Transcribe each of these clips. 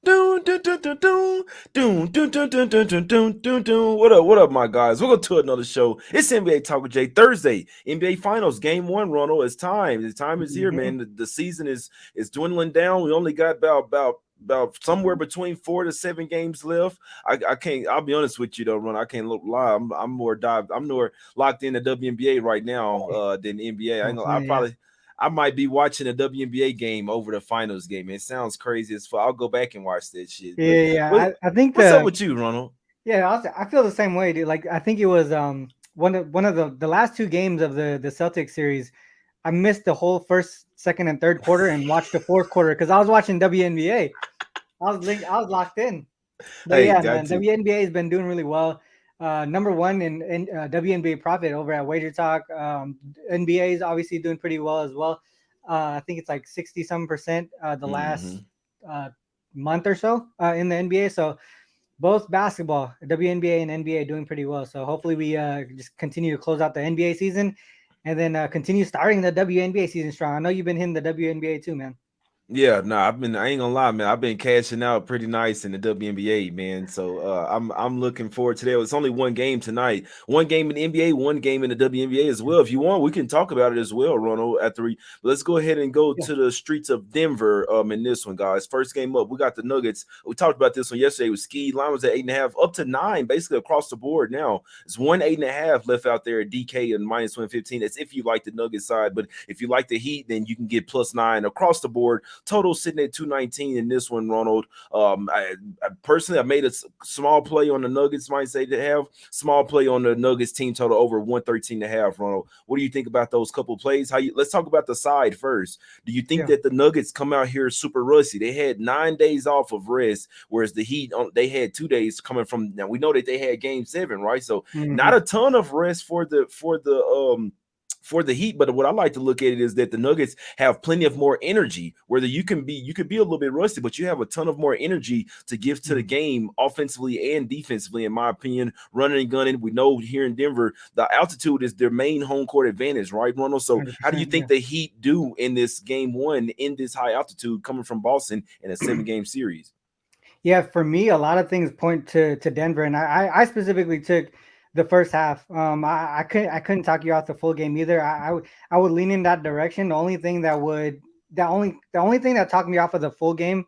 Doon, doon, doon, doon, doon, doon, doon, doon, doon, doon, doon, doon, doon, doon. What up, my guys? Welcome to another show. It's NBA Talk with Jay Thursday. NBA Finals, Game One. Ronald, it's time. The time is here, Mhm. man. The season is dwindling down. We only got about somewhere between 4 to 7 games left. I can't. I'll be honest with you though, Ron. I can't lie. I'm more locked in the WNBA right now than NBA. I ain't That's gonna, I me, yeah. probably I might be watching a WNBA game over the finals game. It sounds crazy as fuck. I'll go back and watch that shit. Yeah, But yeah. what I think what's up with you, Ronald? I feel the same way, dude. Like I think it was one of the last two games of the Celtics series. I missed the whole first, second, and third quarter and watched the fourth quarter because I was watching WNBA. I was locked in. But Hey, yeah, got man, to. WNBA has been doing really well. Number one in WNBA profit over at Wager Talk. NBA is obviously doing pretty well as well. I think it's like 60 some percent the last Hmm. uh, month or so in the NBA. So both basketball, WNBA and NBA doing pretty well. So hopefully we just continue to close out the NBA season and then continue starting the WNBA season strong. I know you've been hitting the WNBA too, man. Yeah, nah, I ain't gonna lie, man. I've been cashing out pretty nice in the WNBA, man. So I'm looking forward to that. It's only one game tonight. One game in the NBA, one game in the WNBA as well. If you want, we can talk about it as well, Ronald. After we let's go ahead and go Yeah, to the streets of Denver in this one, guys. First game up, we got the Nuggets. We talked about this one yesterday with Ski. Line was at 8.5, up to 9, basically across the board now. It's 1 8.5 left out there at DK and minus 115. That's if you like the Nuggets side, but if you like the Heat, then you can get +9 across the board. Total sitting at 219 in this one, Ronald. I personally, I made a small play on the Nuggets, might say to have small play on the Nuggets team total over 113.5. Ronald, what do you think about those couple plays? Let's talk about the side first. Do you think yeah. that the Nuggets come out here super rusty? They had 9 days off of rest, whereas the Heat they had 2 days coming from. Now we know that they had Game 7, right? So not Hmm. a ton of rest for the Heat, but what I like to look at it is that the Nuggets have plenty of more energy. Whether you could be a little bit rusty, but you have a ton of more energy to give to the game offensively and defensively, in my opinion. Running and gunning. We know here in Denver, the altitude is their main home court advantage, right, Ronald? So how do you 100%. think Yeah. the Heat do in this game one in this high altitude coming from Boston in a 7 game series? Yeah, for me, a lot of things point to Denver, and I specifically took the first half. I couldn't talk you out the full game either. I would lean in that direction. The only thing that talked me off of the full game,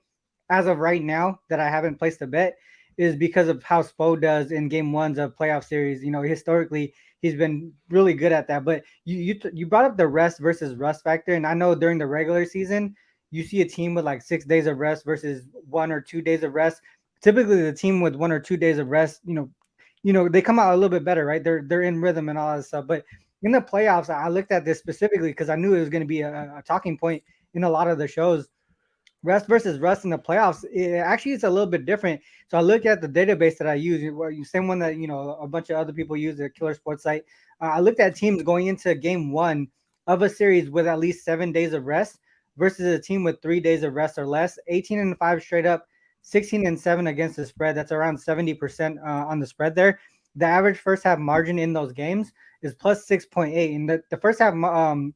as of right now, that I haven't placed a bet, is because of how Spo does in game ones of playoff series. You know, historically he's been really good at that. But you brought up the rest versus rust factor, and I know during the regular season you see a team with like 6 days of rest versus 1 or 2 days of rest. Typically, the team with 1 or 2 days of rest, they come out a little bit better, right? They're in rhythm and all that stuff. But in the playoffs, I looked at this specifically because I knew it was going to be a talking point in a lot of the shows. Rest versus rust in the playoffs, actually it's a little bit different. So I look at the database that I use, same one that a bunch of other people use, the Killer Sports site. I looked at teams going into game one of a series with at least 7 days of rest versus a team with 3 days of rest or less. 18-5 straight up, 16-7 against the spread. That's around 70% on the spread there. The average first half margin in those games is plus 6.8, and the first half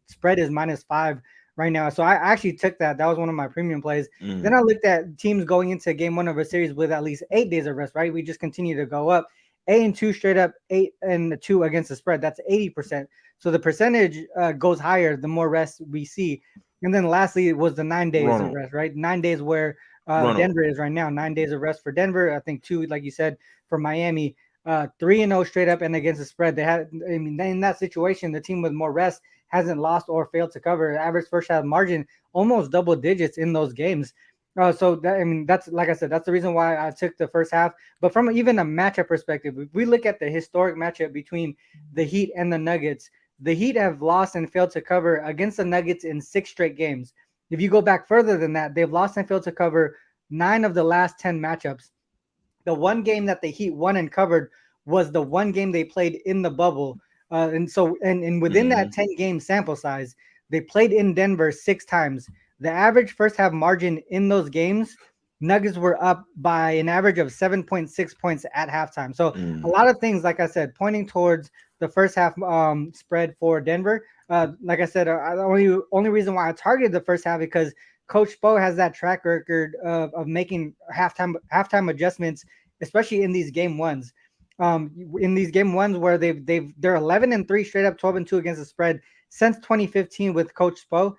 spread is -5 right now. So I actually took that. That was one of my premium plays. Then I Mm, looked at teams going into game one of a series with at least 8 days of rest, right? We just continue to go up. 8-2 straight up, 8-2 against the spread. That's 80%. So the percentage goes higher the more rest we see. And then lastly, it was the 9 days of Ronald, rest, right? 9 days where Ronald. Denver is right now. 9 days of rest for Denver. I think two, like you said, for Miami. 3-0 straight up and against the spread. I mean, in that situation, the team with more rest hasn't lost or failed to cover. Average first half margin almost double digits in those games. So that, I mean, that's like I said, that's the reason why I took the first half. But from even a matchup perspective, if we look at the historic matchup between the Heat and the Nuggets, the Heat have lost and failed to cover against the Nuggets in 6 straight games. If you go back further than that, they've lost and failed to cover 9 of the last 10 matchups. The one game that the Heat won and covered was the one game they played in the bubble. And within that Mm-hmm. 10 game sample size, they played in Denver 6 times. The average first half margin in those games, Nuggets were up by an average of 7.6 points at halftime. So a Mm. lot of things, like I said, pointing towards the first half spread for Denver. Like I said, the only reason why I targeted the first half because Coach Spo has that track record of making halftime adjustments, especially in these game ones. In these game ones where they're 11-3 straight up, 12-2 against the spread since 2015 with Coach Spo.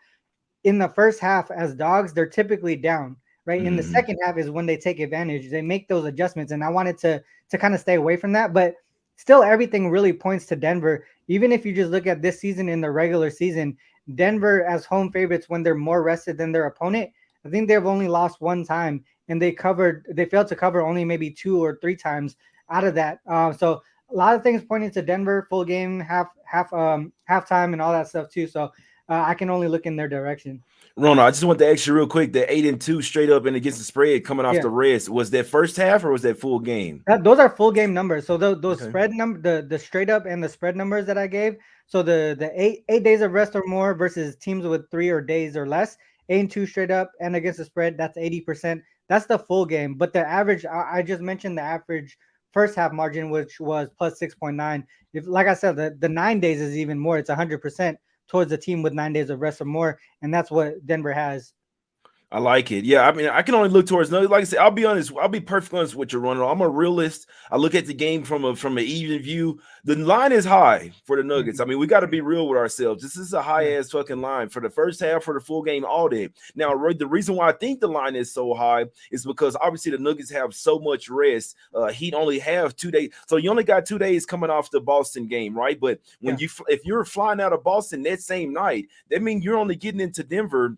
In the first half, as dogs, they're typically down. Right in the Mhm. second half is when they take advantage. They make those adjustments, and I wanted to kind of stay away from that, but still, everything really points to Denver. Even if you just look at this season in the regular season, Denver as home favorites when they're more rested than their opponent. I think they've only lost one time, and they failed to cover only maybe 2 or 3 times out of that. So a lot of things pointing to Denver full game, halftime, and all that stuff too. So I can only look in their direction. Ronald, I just want to ask you real quick: the 8-2 straight up and against the spread coming off Yeah. the Reds, was that first half or was that full game? Those are full game numbers. So those Okay. spread number, the straight up and the spread numbers that I gave. So the eight days of rest or more versus teams with 3 days or less, 8-2 straight up and against the spread. That's 80%. That's the full game. But the average, I just mentioned the average first half margin, which was plus 6.9. If, like I said, the 9 days is even more. It's 100% towards the team with 9 days of rest or more, and that's what Denver has. I like it. Yeah, I mean, I can only look towards Nuggets. Like I said, I'll be honest. I'll be perfectly honest with you, Ronald. I'm a realist. I look at the game from an even view. The line is high for the Nuggets. I mean, we got to be real with ourselves. This is a high ass fucking line for the first half, for the full game, all day. Now, the reason why I think the line is so high is because obviously the Nuggets have so much rest. Heat only have 2 days, so you only got 2 days coming off the Boston game, right? But when if you're flying out of Boston that same night, that means you're only getting into Denver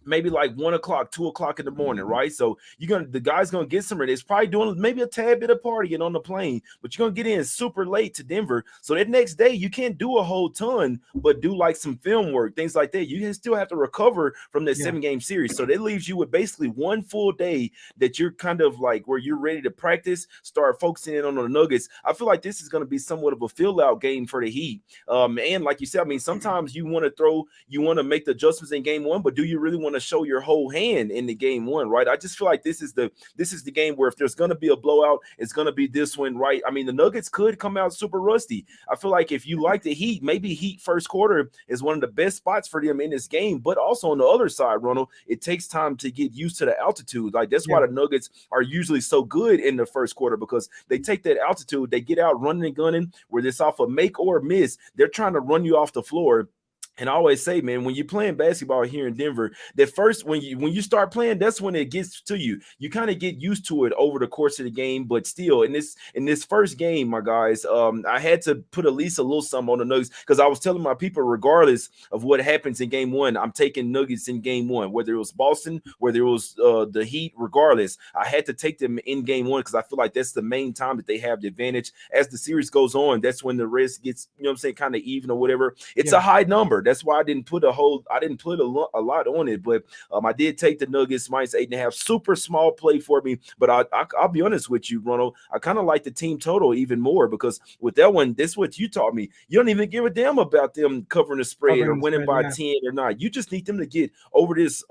maybe like 1 o'clock, 2 o'clock in the morning, right? So the guy's gonna get some of this, probably doing maybe a tad bit of partying on the plane, but you're gonna get in super late to Denver. So that next day you can't do a whole ton, but do like some film work, things like that. You can still have to recover from that 7-game series. So that leaves you with basically one full day that you're kind of like where you're ready to practice, start focusing in on the Nuggets. I feel like this is gonna be somewhat of a fill out game for the Heat. And like you said, I mean, sometimes you want to make the adjustments in game one, but do you really want to show your whole hand in the game one, right? I just feel like this is the game where if there's going to be a blowout, it's going to be this one, right? I mean, the Nuggets could come out super rusty. I feel like if you like the Heat, maybe Heat first quarter is one of the best spots for them in this game. But also on the other side, Ronald, it takes time to get used to the altitude. Like that's why the Nuggets are usually so good in the first quarter, because they take that altitude, they get out running and gunning, where this off a make or miss, they're trying to run you off the floor. And I always say, man, when you're playing basketball here in Denver, that first when you start playing, that's when it gets to you. You kind of get used to it over the course of the game, but still in this first game, my guys, I had to put at least a little something on the Nuggets, because I was telling my people, regardless of what happens in game one, I'm taking Nuggets in game one, whether it was Boston, whether it was the Heat, regardless, I had to take them in game one, because I feel like that's the main time that they have the advantage. As the series goes on, that's when the rest gets, you know what I'm saying, kind of even or whatever. It's a high number. That's why I didn't put a lot on it, but I did take the Nuggets minus 8.5. Super small play for me, but I'll be honest with you, Ronald. I kind of like the team total even more, because with that one, this is what you taught me. You don't even give a damn about them covering the spread or winning by 10 or not. You just need them to get over this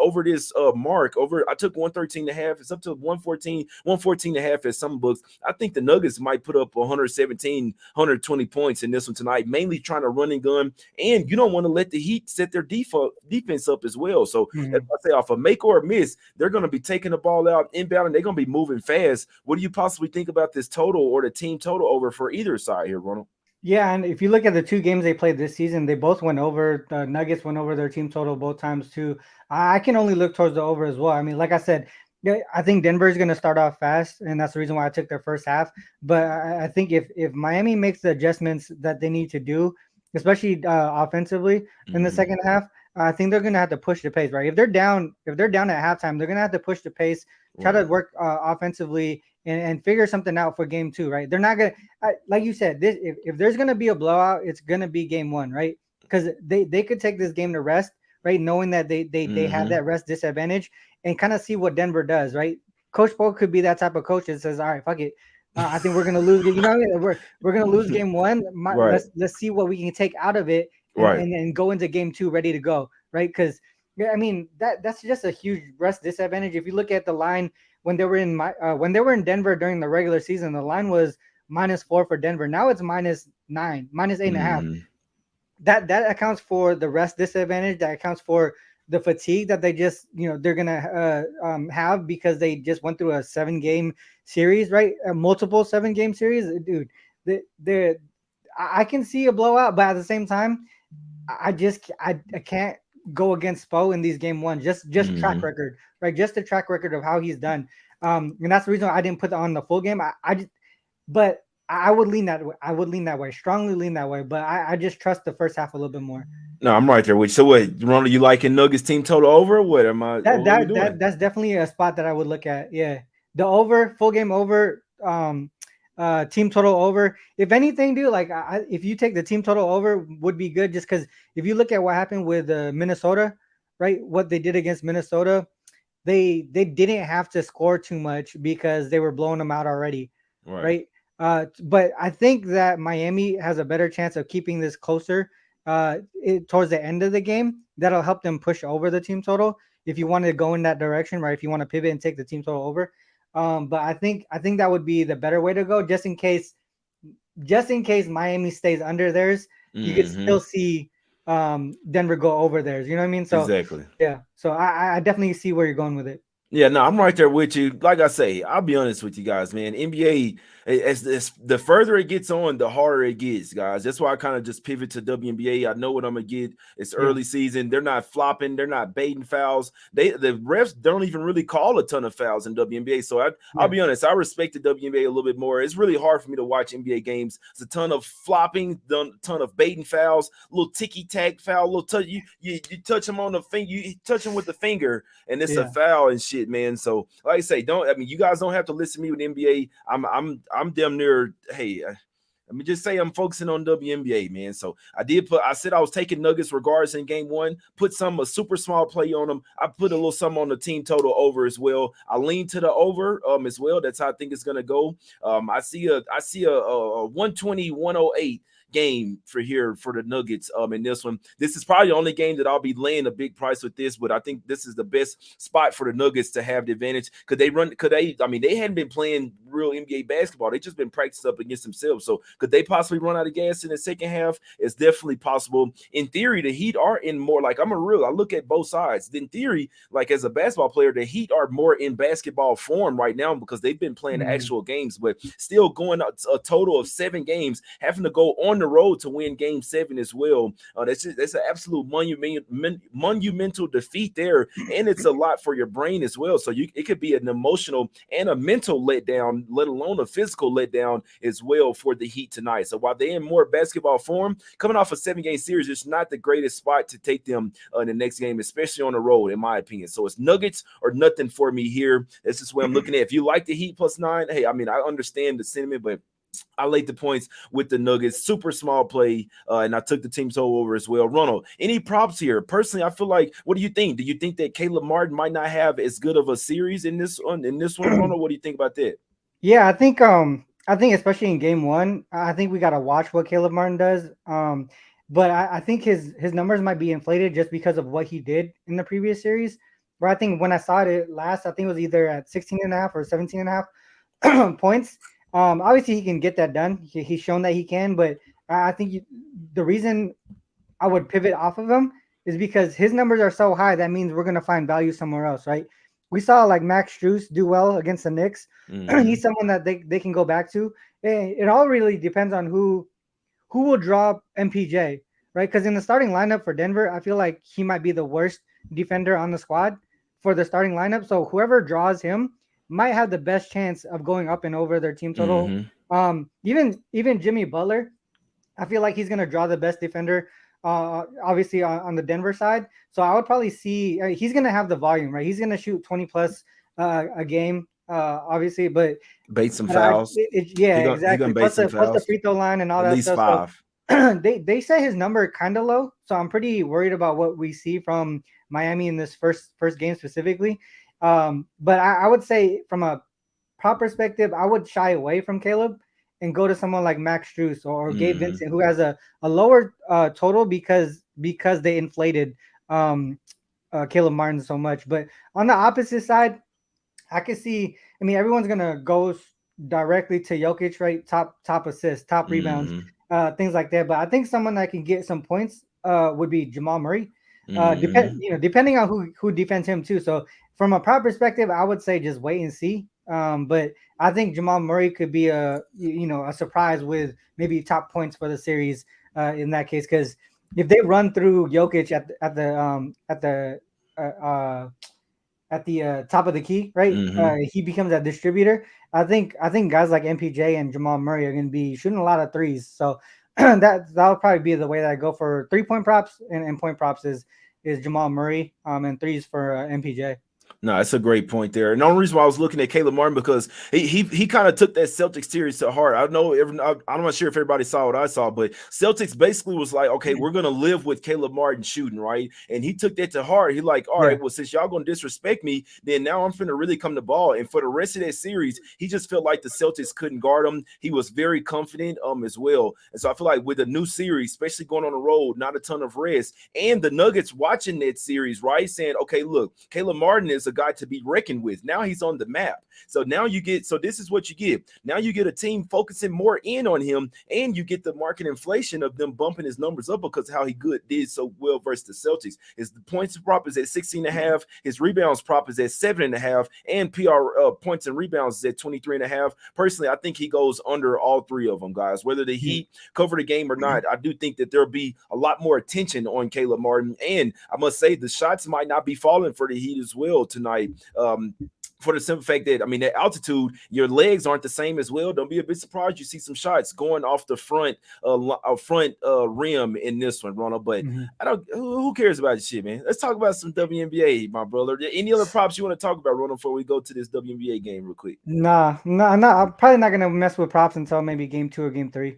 mark. I took 113.5. It's up to 114.5 at some books. I think the Nuggets might put up 117, 120 points in this one tonight, mainly trying to run and gun, and you don't want to let the Heat set their defense up as well. So as I say, off a make or a miss, they're going to be taking the ball out inbound, and they're going to be moving fast. What do you possibly think about this total or the team total over for either side here, Ronald? Yeah, and if you look at the 2 games they played this season, they both went over. The Nuggets went over their team total both times too. I can only look towards the over as well. I mean, like I said, I think Denver is going to start off fast, and that's the reason why I took their first half. But I think if Miami makes the adjustments that they need to do, especially offensively in the second half, I think they're going to have to push the pace, right? If they're down at halftime, they're going to have to push the pace, try to work offensively, and figure something out for game two, right? They're not going to, like you said, if there's going to be a blowout, it's going to be game one, right? Because they could take this game to rest, right? Knowing that they have that rest disadvantage, and kind of see what Denver does, right? Coach Spo could be that type of coach that says, all right, fuck it. I think we're gonna lose. You know, we're gonna lose game one. Let's see what we can take out of it, and go into game two ready to go, right? Because I mean that's just a huge rest disadvantage. If you look at the line when they were in Denver during the regular season, the line was -4 for Denver. Now it's -9, -8.5. That accounts for the rest disadvantage. That accounts for the fatigue that they just, they're gonna have because they just went through a 7 game series, right? A multiple 7 game series, dude. The I can see a blowout, but at the same time, I can't go against Spo in these game one. Just track Hmm. record, right? Just the track record of how he's done. And that's the reason why I didn't put on the full game. But I would lean that way. I would lean that way, strongly lean that way. But I just trust the first half a little bit more. No, I'm right there with you. So what, Ronald, you liking Nuggets team total over? What am I? That What are we that doing? that that's definitely a spot that I would look at. Yeah, the over, full game over, team total over. If anything, dude, like if you take the team total over, would be good. Just because if you look at what happened with Minnesota, right? What they did against Minnesota, they didn't have to score too much because they were blowing them out already, Right. right? But I think that Miami has a better chance of keeping this closer towards the end of the game. That'll help them push over the team total if you want to go in that direction, right? If you want to pivot and take the team total over. But I think that would be the better way to go, just in case Miami stays under theirs, you could Hmm. still see Denver go over theirs. You know what I mean? So Exactly. yeah, so I definitely see where you're going with it. Yeah, no, I'm right there with you. Like I say, I'll be honest with you guys, man. NBA, as the further it gets on, the harder it gets, guys. That's why I kind of just pivot to WNBA. I know what I'm gonna get. It's Yeah, early season. They're not flopping. They're not baiting fouls. The refs don't even really call a ton of fouls in WNBA. So I'll yeah, be honest. I respect the WNBA a little bit more. It's really hard for me to watch NBA games. It's a ton of flopping, a ton of baiting fouls, little ticky tack foul, little touch. You touch them on the finger. You touch them with the finger and it's a yeah, foul and shit, man. So, like I say, don't. I mean, you guys don't have to listen to me with NBA. I'm damn near. Hey, let me just say I'm focusing on WNBA, man. So I did put. I said I was taking Nuggets regardless in game one. Put a super small play on them. I put a little something on the team total over as well. I lean to the over as well. That's how I think it's gonna go. I see a 120 108 game for here for the Nuggets in this one. This is probably the only game that I'll be laying a big price with this, but I think this is the best spot for the Nuggets to have the advantage. I mean, they hadn't been playing real NBA basketball. They just been practicing up against themselves. So could they possibly run out of gas in the second half? It's definitely possible. In theory, the Heat are in more like I look at both sides. In theory, like as a basketball player, the Heat are more in basketball form right now because they've been playing the mm, actual games, but still going a total of 7 games, having to go on the road to win game 7 as well. That's an absolute monumental defeat there, and it's a lot for your brain as well. So it could be an emotional and a mental letdown, let alone a physical letdown as well for the Heat tonight. So while they're in more basketball form, coming off a 7 game series, it's not the greatest spot to take them in the next game, especially on the road, in my opinion. So it's Nuggets or nothing for me here. That's just what I'm looking at. If you like the Heat +9, hey, I mean, I understand the sentiment, but I laid the points with the Nuggets, super small play, and I took the team total over as well. Ronald, any props here? Personally, I feel like, what do you think? Do you think that Caleb Martin might not have as good of a series in this one? yeah. Ronald, what do you think about that? Yeah, I think especially in game one, I think we gotta watch what Caleb Martin does. But I think his numbers might be inflated just because of what he did in the previous series. Where I think when I saw it last, I think it was either at 16 and a half or 17 and a half points. Obviously he can get that done. He's shown that he can, but I think the reason I would pivot off of him is because his numbers are so high. That means we're gonna find value somewhere else, right? We saw like Max Strus do well against the Knicks. Mm-hmm. He's someone that they can go back to. It all really depends on who will drop MPJ, right? Because in the starting lineup for Denver, I feel like he might be the worst defender on the squad for the starting lineup. So whoever draws him might have the best chance of going up and over their team total. Mm-hmm. Even Jimmy Butler, I feel like he's going to draw the best defender, obviously on the Denver side. So I would probably see he's going to have the volume, right? He's going to shoot 20 plus a game, obviously, but Bait some but I, fouls. yeah, He gonna exactly. bait some Plus the fouls. free throw line and all At that least stuff. So 5. they say his number kind of low. So I'm pretty worried about what we see from Miami in this first game specifically. But I would say from a prop perspective, I would shy away from Caleb and go to someone like Max Strus or Gabe Mm-hmm. Vincent, who has a lower total because they inflated Caleb Martin so much. But on the opposite side, I could see. I mean, everyone's gonna go directly to Jokic, right? Top assists, top rebounds, Mm-hmm. things like that. But I think someone that can get some points would be Jamal Murray. Hmm. Depending on who defends him too. So from a prop perspective, I would say just wait and see. But I think Jamal Murray could be a surprise with maybe top points for the series in that case, because if they run through Jokic uh, uh, at the top of the key, right? Hmm. He becomes a distributor. I think guys like MPJ and Jamal Murray are going to be shooting a lot of threes. So that'll probably be the way that I go for 3 point props, and point props is Jamal Murray and threes for MPJ. No, that's a great point there. And the only reason why I was looking at Caleb Martin because he kind of took that Celtics series to heart. I know I'm not sure if everybody saw what I saw, but Celtics basically was like, okay, we're gonna live with Caleb Martin shooting, right? And he took that to heart. He like, all Yeah. right, well, since y'all gonna disrespect me, then now I'm finna really come to ball. And for the rest of that series, he just felt like the Celtics couldn't guard him. He was very confident as well. And so I feel like with a new series, especially going on the road, not a ton of rest, and the Nuggets watching that series, right? Saying, okay, look, Caleb Martin is a guy to be reckoned with. Now he's on the map. So now this is what you get. Now you get a team focusing more in on him, and you get the market inflation of them bumping his numbers up because how he did so well versus the Celtics. His points prop is at 16.5, his rebounds prop is at 7.5, and PR points and rebounds is at 23.5. Personally, I think he goes under all three of them, guys. Whether the Heat cover the game or not, I do think that there'll be a lot more attention on Caleb Martin. And I must say, the shots might not be falling for the Heat as well tonight. For the simple fact that, I mean, at altitude, your legs aren't the same as well. Don't be a bit surprised you see some shots going off the front rim in this one, Ronald. But Mm-hmm. I don't. Who cares about this shit, man? Let's talk about some WNBA, my brother. Any other props you want to talk about, Ronald, before we go to this WNBA game real quick? Nah. I'm probably not gonna mess with props until maybe game 2 or game 3.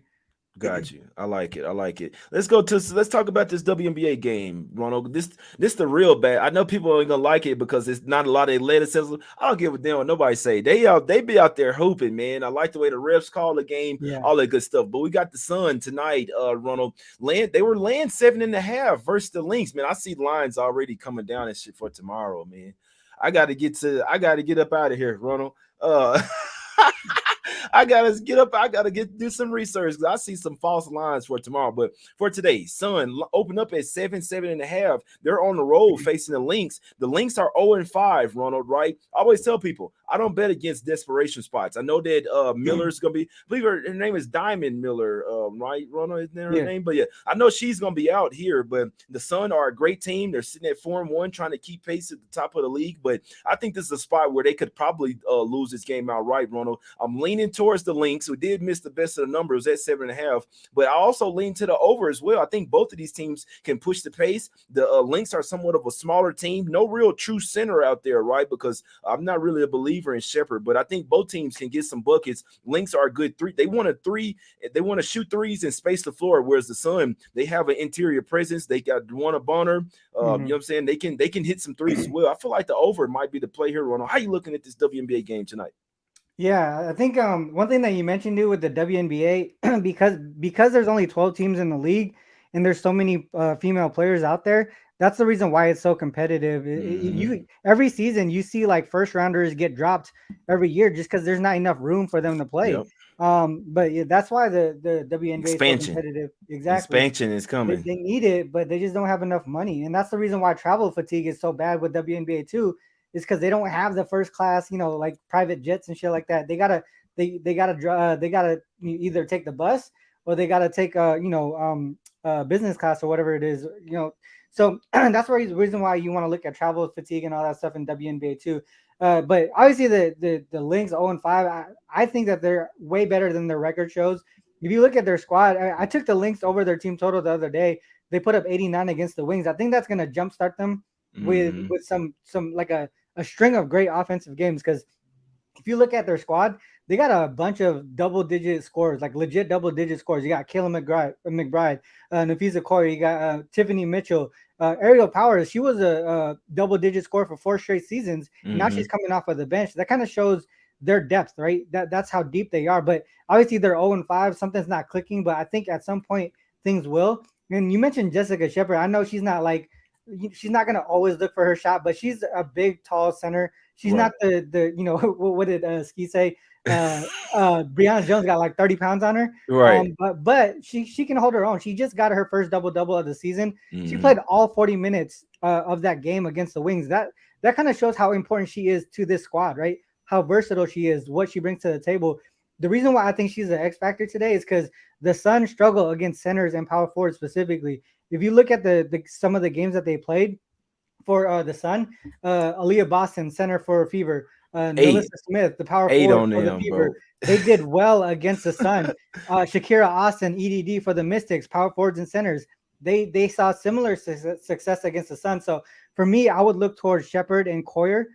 Got you. I like it. I like it. Let's talk about this WNBA game, Ronald. This the real bad. I know people ain't gonna like it because it's not a lot of athleticism. I don't give a damn what nobody say. They be out there hooping, man. I like the way the refs call the game, Yeah. all that good stuff. But we got the Sun tonight, Ronald. They were laying 7.5 versus the Lynx, man. I see lines already coming down and shit for tomorrow, man. I gotta get up out of here, Ronald. I gotta get up. I gotta do some research. I see some false lines for tomorrow, but for today, Sun open up at 7.5. They're on the road facing the Lynx. The Lynx are 0-5. Ronald, right? I always tell people I don't bet against desperation spots. I know that Miller's gonna be. I believe her name is Diamond Miller, right? Ronald, isn't that her Yeah. name? But yeah, I know she's gonna be out here. But the Sun are a great team. They're sitting at 4-1, trying to keep pace at the top of the league. But I think this is a spot where they could probably lose this game outright, Ronald. I'm leaning towards the Lynx, who did miss the best of the numbers at 7.5, but I also lean to the over as well. I think both of these teams can push the pace. The Lynx are somewhat of a smaller team, no real true center out there, right? Because I'm not really a believer in Shepard, but I think both teams can get some buckets. Lynx are a good three. They want to shoot threes and space the floor, whereas the Sun, they have an interior presence. They got Dwana Bonner. You know what I'm saying? They can hit some threes as well. I feel like the over might be the play here, Ronald. How you looking at this WNBA game tonight? Yeah, I think one thing that you mentioned too with the WNBA because there's only 12 teams in the league and there's so many female players out there. That's the reason why it's so competitive. Mm-hmm. You every season you see like first rounders get dropped every year just because there's not enough room for them to play. Yep. But yeah, that's why the WNBA is so Expansion. competitive. Exactly. Expansion is They, coming. they need it, but they just don't have enough money, and that's the reason why travel fatigue is so bad with WNBA too. Is because they don't have the first class, like private jets and shit like that. They gotta either take the bus or they gotta take business class or whatever it is. So that's the reason why you want to look at travel fatigue and all that stuff in WNBA too. But obviously the Lynx 0-5, I think that they're way better than their record shows. If you look at their squad, I took the Lynx over their team total the other day. They put up 89 against the Wings. I think that's gonna jumpstart them with Mm-hmm. with some like a string of great offensive games, because if you look at their squad, they got a bunch of double-digit scores, like legit double-digit scores. You got Kayla McBride, Nafisa Corey, you got Tiffany Mitchell, Ariel Powers. She was a double-digit score for 4 straight seasons, and now Mm-hmm. she's coming off of the bench. That kind of shows their depth, right? That's how deep they are. But obviously they're 0-5. Something's not clicking, but I think at some point things will. And you mentioned Jessica Shepard. I know she's not like she's not gonna always look for her shot, but she's a big, tall center. She's Right. not the what did Ski say? Brianna Jones got like 30 pounds on her. Right. But she can hold her own. She just got her first double of the season. She Mhm. played all 40 minutes of that game against the Wings. That kind of shows how important she is to this squad, right? How versatile she is, what she brings to the table. The reason why I think she's an X factor today is because the Suns struggle against centers and power forwards specifically. If you look at the some of the games that they played for the Sun, Aaliyah Boston, center for Fever, Eight. Melissa Smith, the power Eight forward on for the them, Fever, bro. they did well against the Sun. Shakira Austin, EDD for the Mystics, power forwards and centers. They saw similar success against the Sun. So for me, I would look towards Shepard and Coyer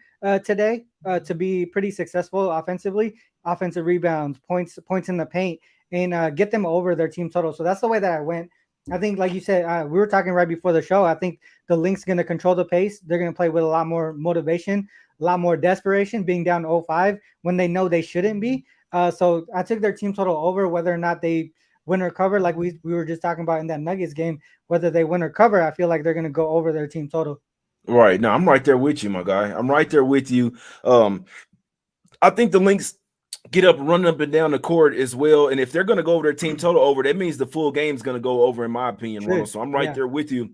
today to be pretty successful offensively, offensive rebounds, points in the paint, and get them over their team total. So that's the way that I went. I think, like you said, we were talking right before the show. I think the Lynx going to control the pace. They're going to play with a lot more motivation, a lot more desperation, being down 0-5 when they know they shouldn't be. So I took their team total over, whether or not they win or cover, like we were just talking about in that Nuggets game. Whether they win or cover, I feel like they're going to go over their team total. Right. No, I'm right there with you, my guy. I'm right there with you. I think the Lynx get up, running up and down the court as well. And if they're going to go over their team total over, that means the full game is going to go over, in my opinion, Ronald. Should. So I'm right Yeah. there with you.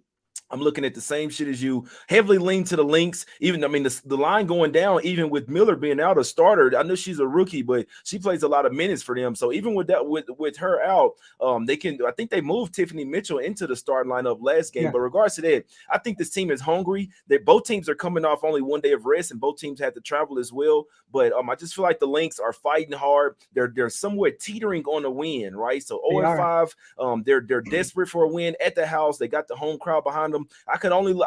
I'm looking at the same shit as you. Heavily lean to the Lynx. Even, I mean, the line going down, even with Miller being out a starter. I know she's a rookie, but she plays a lot of minutes for them. So even with that, with her out, they can. I think they moved Tiffany Mitchell into the starting lineup last game. Yeah. But regards to that, I think this team is hungry. Both teams are coming off only one day of rest, and both teams had to travel as well. But I just feel like the Lynx are fighting hard. They're somewhat teetering on a win, right? So 0-5. They're desperate for a win at the house. They got the home crowd behind them. I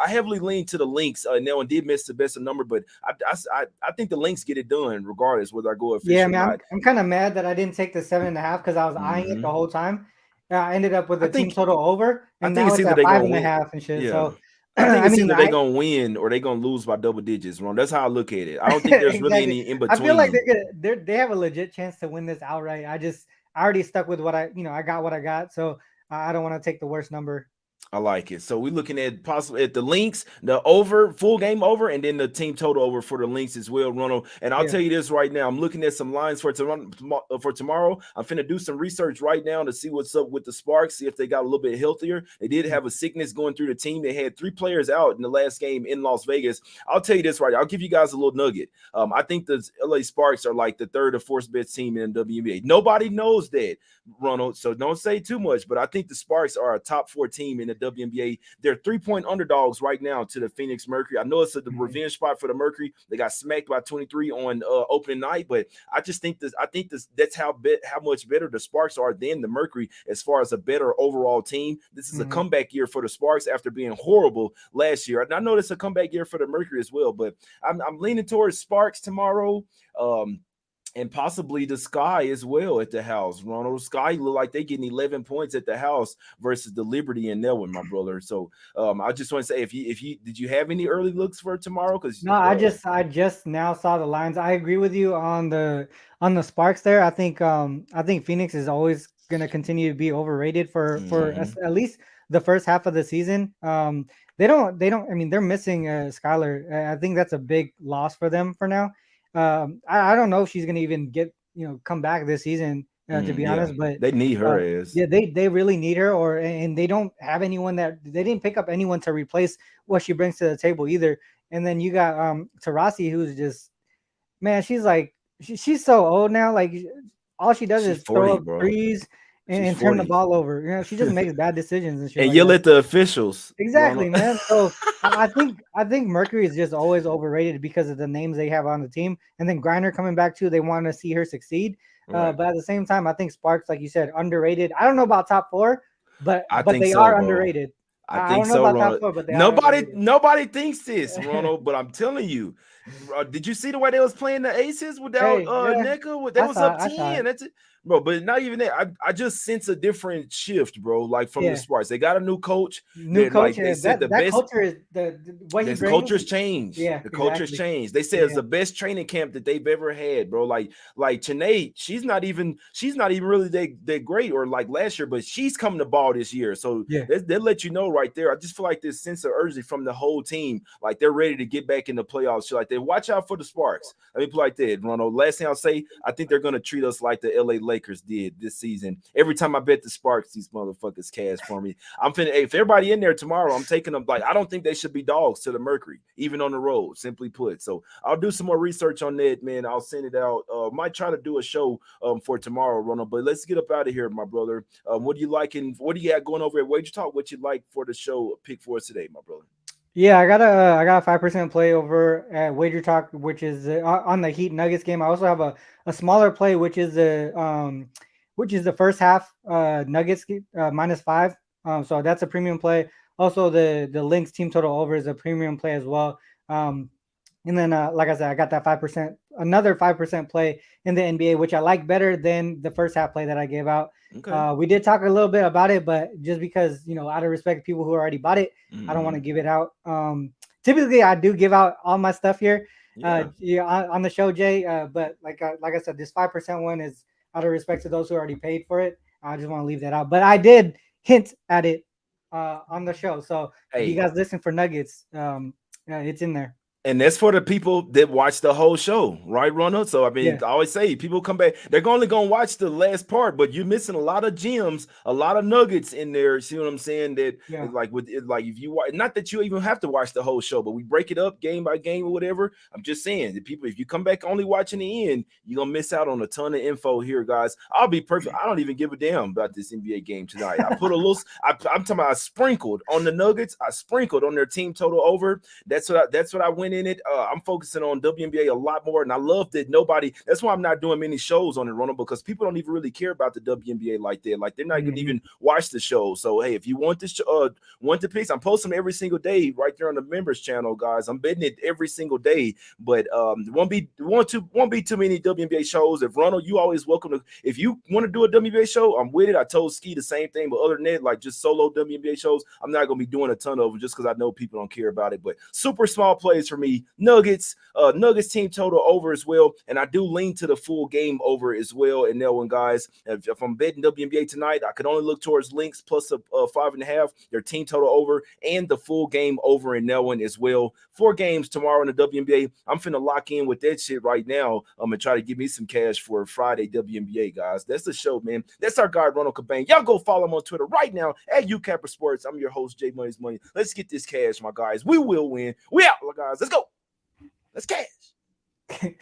heavily lean to the Lynx now and did miss the best of number, but I think the Lynx get it done regardless whether I go official Yeah, or man, not. I'm kind of mad that I didn't take the 7.5 because I was eyeing it the Mhm. whole time. I ended up with I the team think total over, I and think now it's it's either at they five gonna and a win. half and shit. Yeah. So, I think I it's mean, either they gonna win or they gonna lose by double digits, Ron. That's how I look at it. I don't think there's really exactly. any in I feel like between. they have a legit chance to win this outright. I already stuck with what I got what I got, so I don't want to take the worst number. I like it. So we're looking at possibly at the Lynx, the over, full game over, and then the team total over for the Lynx as well, Ronald. And I'll Yeah. tell you this right now. I'm looking at some lines for tomorrow. I'm finna do some research right now to see what's up with the Sparks, see if they got a little bit healthier. They did have a sickness going through the team. They had 3 players out in the last game in Las Vegas. I'll tell you this right now. I'll give you guys a little nugget. I think the LA Sparks are like the third or fourth best team in the WNBA. Nobody knows that, Ronald, so don't say too much, but I think the Sparks are a top 4 team in the WNBA. They're 3-point underdogs right now to the Phoenix Mercury. I know it's a revenge spot for the Mercury. They got smacked by 23 on opening night, but I just think this. I think that's how much better the Sparks are than the Mercury as far as a better overall team. This is a comeback year for the Sparks after being horrible last year. And I know it's a comeback year for the Mercury as well, but I'm leaning towards Sparks tomorrow. And possibly the Sky as well at the house. Ronald, Sky look like they getting 11 points at the house versus the Liberty and Nelwyn, my brother. So I just want to say, if you did you have any early looks for tomorrow? Because No, I just now saw the lines. I agree with you on the Sparks there. I think Phoenix is always going to continue to be overrated for at least the first half of the season. They don't. I mean, they're missing Skylar. I think that's a big loss for them for now. I don't know if she's going to even get come back this season. To be yeah, honest, but they need her as. yeah, they really need her, and they don't have anyone that they didn't pick up anyone to replace what she brings to the table either. And then you got Tarasi, who's just man, she's like she's so old now. Like all she does She's is throw 40, up bro. threes She's and turn the 40. ball over. She just makes bad decisions and shit And like yell that. at the officials, Exactly, Ronald. man. So I think Mercury is just always overrated because of the names they have on the team, and then Griner coming back too. They want to see her succeed, Right. but at the same time, I think Sparks, like you said, underrated. I don't know about top four, but I but think they so, are bro. underrated. I I think don't know so, about top Ronald. four, but they are Nobody, underrated. nobody thinks this, Ronald. But I'm telling you, Did you see the way they was playing the Aces without Hey, yeah, NECA? They was up I saw 10. it. That's it. Bro, but not even that. I just sense a different shift, bro. Like from the Yeah, Sparks. They got a new coach. new That coach. like they said the That best. culture is what he This brings. culture's changed. Yeah, The culture's exactly. changed. They said it's Yeah, the best training camp that they've ever had, bro. Like Chennai, she's not even really that great or like last year, but she's coming to ball this year. So yeah. they let you know right there. I just feel like this sense of urgency from the whole team, like they're ready to get back in the playoffs. So like they watch out for the Sparks. Let me put it like that, Ronald. Last thing I'll say, I think they're gonna treat us like the LA Lakers did this season. Every time I bet the Sparks, these motherfuckers cash for me. I'm finna. Hey, if everybody in there tomorrow, I'm taking them. Like I don't think they should be dogs to the Mercury, even on the road. Simply put. So I'll do some more research on that, man. I'll send it out. Might try to do a show for tomorrow, Ronald. But let's get up out of here, my brother. What do you like and what do you got going over at Wager Talk? What you like for the show pick for us today, my brother? Yeah, I got a 5% play over at Wager Talk, which is on the Heat Nuggets game. I also have a smaller play, which is the first half Nuggets -5. So that's a premium play. Also, the Lynx team total over is a premium play as well. And then, like I said, I got that 5%, another 5% play in the NBA, which I like better than the first half play that I gave out. Okay. We did talk a little bit about it, but just because, out of respect to people who already bought it, I don't want to give it out. Typically, I do give out all my stuff here on the show, Jay. But like I said, this 5% one is out of respect to those who already paid for it. I just want to leave that out. But I did hint at it on the show. So if you Hey, guys listen for Nuggets, it's in there. and that's for the people that watch the whole show, right, Ronald? So I mean, Yeah. I always say people come back, they're only gonna watch the last part, but you're missing a lot of gems, a lot of nuggets in there. See what I'm saying? That Yeah. like with it, like if you watch, not that you even have to watch the whole show, but we break it up game by game or whatever. I'm just saying that people, if you come back only watching the end, you're gonna miss out on a ton of info here, guys. I'll be perfect. I don't even give a damn about this NBA game tonight. I put a little, I'm talking about I sprinkled on the Nuggets, I sprinkled on their team total over. That's what I went in it. I'm focusing on WNBA a lot more, and I love that nobody. That's why I'm not doing many shows on it, Ronald, because people don't even really care about the WNBA like that. Like they're not gonna even watch the show. So hey, if you want this, want the picks, I'm posting them every single day right there on the members channel, guys. I'm betting it every single day, but won't be too many WNBA shows. If Ronald, you always welcome to. If you want to do a WNBA show, I'm with it. I told Ski the same thing, but other than that, like just solo WNBA shows, I'm not gonna be doing a ton of them just because I know people don't care about it. But super small plays for me. Nuggets team total over as well, and I do lean to the full game over as well in that one, guys. If I'm betting WNBA tonight, I could only look towards Lynx plus a 5.5, their team total over, and the full game over in that one as well. 4 games tomorrow in the WNBA. I'm finna lock in with that shit right now. I'm gonna try to give me some cash for Friday WNBA, guys. That's the show, man. That's our guy Ronald Cabang. Y'all go follow him on Twitter right now at UCapper Sports. I'm your host, Jay Money's Money. Let's get this cash, my guys. We will win. We out, guys. Let's go. Let's cash.